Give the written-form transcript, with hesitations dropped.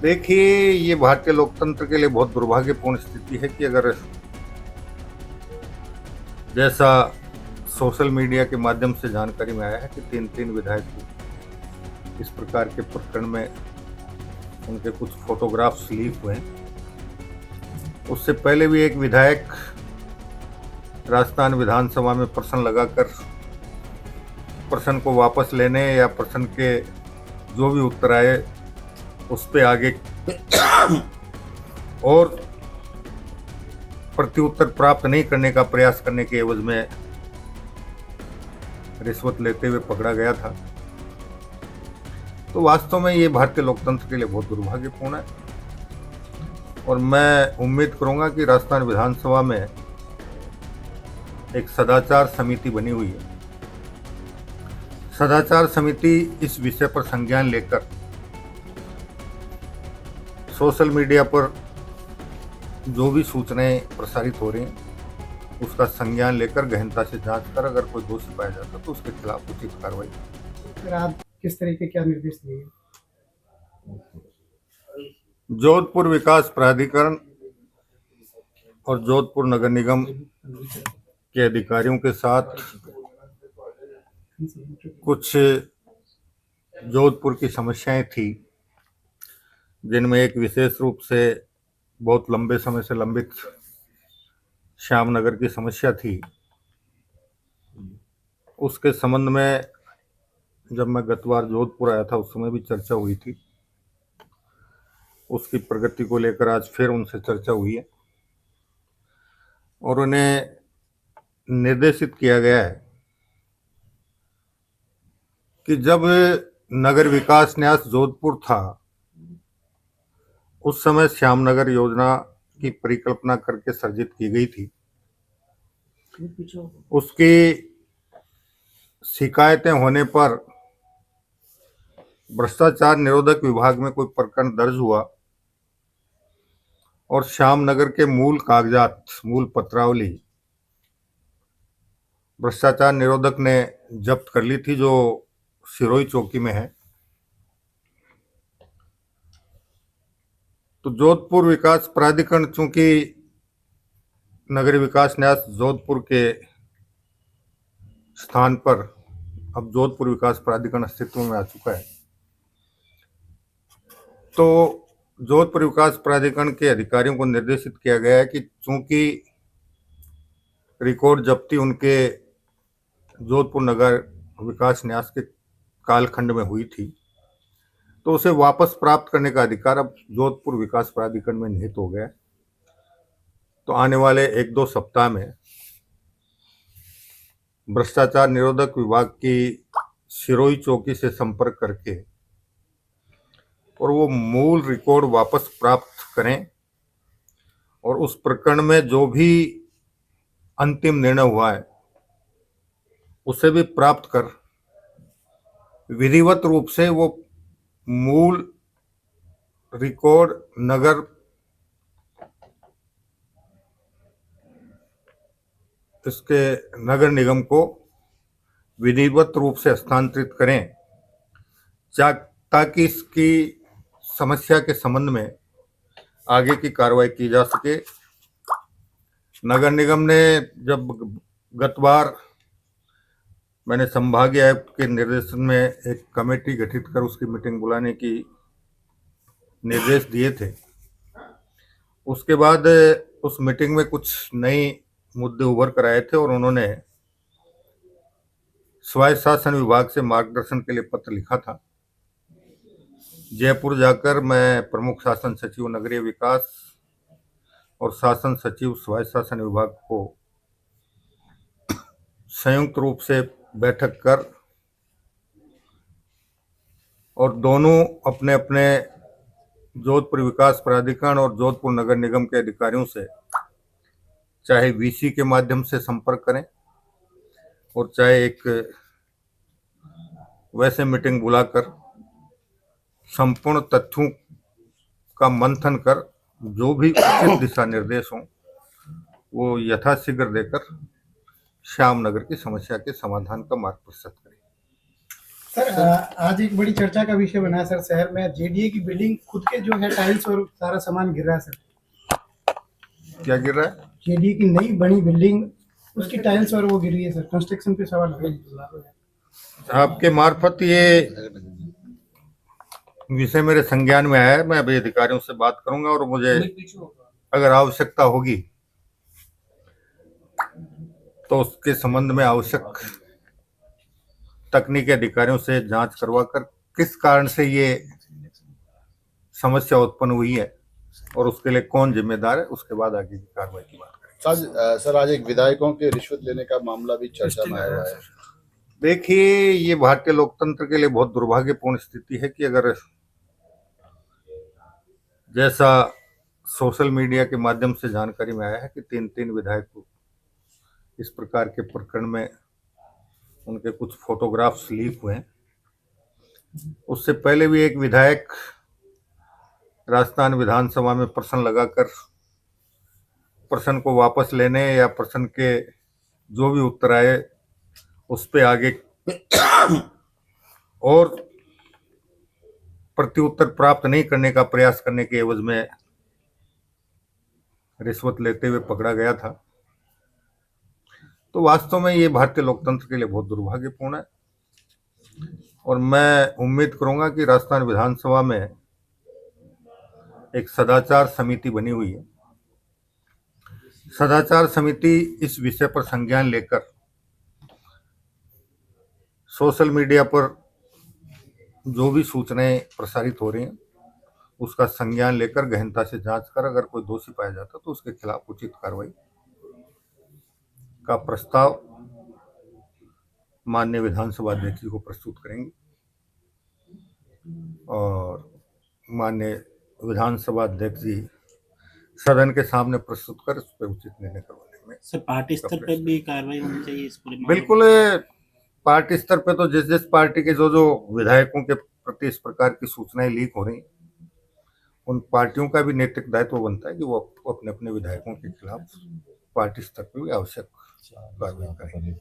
देखिए, ये भारतीय लोकतंत्र के लिए बहुत दुर्भाग्यपूर्ण स्थिति है कि अगर जैसा सोशल मीडिया के माध्यम से जानकारी में आया है कि 3 विधायक इस प्रकार के प्रकरण में उनके कुछ फोटोग्राफ्स लीक हुए हैं। उससे पहले भी एक विधायक राजस्थान विधानसभा में प्रश्न लगाकर प्रश्न को वापस लेने या प्रश्न के जो भी उत्तर आए उस पे आगे और प्रत्युत्तर प्राप्त नहीं करने का प्रयास करने के एवज में रिश्वत लेते हुए पकड़ा गया था। तो वास्तव में ये भारतीय लोकतंत्र के लिए बहुत दुर्भाग्यपूर्ण है और मैं उम्मीद करूंगा कि राजस्थान विधानसभा में एक सदाचार समिति बनी हुई है। सदाचार समिति इस विषय पर संज्ञान लेकर सोशल मीडिया पर जो भी सूचनाएं प्रसारित हो रही हैं उसका संज्ञान लेकर गहनता से जांच कर अगर कोई दोषी पाया जाता तो उसके खिलाफ उचित कार्रवाई। फिर आप किस तरह के क्या निर्देश दिए? जोधपुर विकास प्राधिकरण और जोधपुर नगर निगम के अधिकारियों के साथ कुछ जोधपुर की समस्याएं थी जिनमें एक विशेष रूप से बहुत लंबे समय से लंबित श्यामनगर की समस्या थी। उसके संबंध में जब मैं गत बार जोधपुर आया था उस समय भी चर्चा हुई थी। उसकी प्रगति को लेकर आज फिर उनसे चर्चा हुई है और उन्हें निर्देशित किया गया है कि जब नगर विकास न्यास जोधपुर था उस समय श्यामनगर योजना की परिकल्पना करके सर्जित की गई थी। उसकी शिकायतें होने पर भ्रष्टाचार निरोधक विभाग में कोई प्रकरण दर्ज हुआ और श्यामनगर के मूल कागजात, मूल पत्रावली भ्रष्टाचार निरोधक ने जब्त कर ली थी, जो सिरोही चौकी में है। तो जोधपुर विकास प्राधिकरण, चूंकि नगर विकास न्यास जोधपुर के स्थान पर अब जोधपुर विकास प्राधिकरण अस्तित्व में आ चुका है, तो जोधपुर विकास प्राधिकरण के अधिकारियों को निर्देशित किया गया है कि चूंकि रिकॉर्ड जब्ती उनके जोधपुर नगर विकास न्यास के कालखंड में हुई थी तो उसे वापस प्राप्त करने का अधिकार अब जोधपुर विकास प्राधिकरण में निहित हो गया है। तो आने वाले 1-2 सप्ताह में भ्रष्टाचार निरोधक विभाग की सिरोही चौकी से संपर्क करके और वो मूल रिकॉर्ड वापस प्राप्त करें और उस प्रकरण में जो भी अंतिम निर्णय हुआ है उसे भी प्राप्त कर विधिवत रूप से वो मूल रिकॉर्ड नगर निगम को विधिवत रूप से हस्तांतरित करें ताकि इसकी समस्या के संबंध में आगे की कार्रवाई की जा सके। नगर निगम ने जब गत बार मैंने संभागीय आयुक्त के निर्देशन में एक कमेटी गठित कर उसकी मीटिंग बुलाने की निर्देश दिए थे, उसके बाद उस मीटिंग में कुछ नए मुद्दे उभर कर आए थे और उन्होंने स्वायत्त शासन विभाग से मार्गदर्शन के लिए पत्र लिखा था। जयपुर जाकर मैं प्रमुख शासन सचिव नगरीय विकास और शासन सचिव स्वायत्त शासन विभाग को संयुक्त रूप से बैठक कर और दोनों अपने अपने जोधपुर विकास प्राधिकरण और जोधपुर नगर निगम के अधिकारियों से चाहे वीसी के माध्यम से संपर्क करें और चाहे एक वैसे मीटिंग बुलाकर संपूर्ण तथ्यों का मंथन कर जो भी उचित दिशा निर्देश हों वो यथाशीघ्र देकर श्यामनगर की समस्या के समाधान का मार्ग प्रशस्त करें। सर आज एक बड़ी चर्चा का विषय बना है सर, शहर में जेडीए की बिल्डिंग खुद के जो है टाइल्स और सारा सामान गिर रहा है सर। क्या गिर रहा है? जेडीए की नई बनी बिल्डिंग, उसकी टाइल्स और वो गिर रही है सर, कंस्ट्रक्शन पे सवाल है। आपके मार्फत ये विषय मेरे संज्ञान में आया है। मैं अभी अधिकारियों से बात करूंगा और मुझे अगर आवश्यकता होगी तो उसके संबंध में आवश्यक तकनीकी अधिकारियों से जांच करवाकर किस कारण से ये समस्या उत्पन्न हुई है और उसके लिए कौन जिम्मेदार है, उसके बाद आगे की कार्रवाई की बात करेंगे। सर आज एक विधायकों के रिश्वत लेने का मामला भी चर्चा में आया है। देखिए, ये भारतीय लोकतंत्र के लिए बहुत दुर्भाग्यपूर्ण स्थिति है कि अगर जैसा सोशल मीडिया के माध्यम से जानकारी में आया है कि तीन विधायक इस प्रकार के प्रकरण में उनके कुछ फोटोग्राफ्स लीक हुए हैं। उससे पहले भी एक विधायक राजस्थान विधानसभा में प्रश्न लगाकर प्रश्न को वापस लेने या प्रश्न के जो भी उत्तर आए उस पे आगे और प्रत्युत्तर प्राप्त नहीं करने का प्रयास करने के एवज में रिश्वत लेते हुए पकड़ा गया था। तो वास्तव में ये भारतीय लोकतंत्र के लिए बहुत दुर्भाग्यपूर्ण है और मैं उम्मीद करूंगा कि राजस्थान विधानसभा में एक सदाचार समिति बनी हुई है। सदाचार समिति इस विषय पर संज्ञान लेकर सोशल मीडिया पर जो भी सूचनाएं प्रसारित हो रही हैं उसका संज्ञान लेकर गहनता से जांच कर अगर कोई दोषी पाया जाता तो उसके खिलाफ उचित कार्रवाई का प्रस्ताव माननीय विधानसभा अध्यक्ष जी को प्रस्तुत करेंगे और माननीय विधानसभा अध्यक्ष जी सदन के सामने प्रस्तुत कर उस पर उचित निर्णय करवाने में। सर पार्टी स्तर पर भी कार्रवाई होनी चाहिए इस पूरे मामले में? बिल्कुल, पार्टी स्तर पे तो जिस पार्टी के जो विधायकों के प्रति इस प्रकार की सूचनाएं लीक हो रही उन पार्टियों का भी नैतिक दायित्व बनता है कि वो अपने अपने विधायकों के खिलाफ पार्टी स्तर पर भी आवश्यक कार्रवाई करें।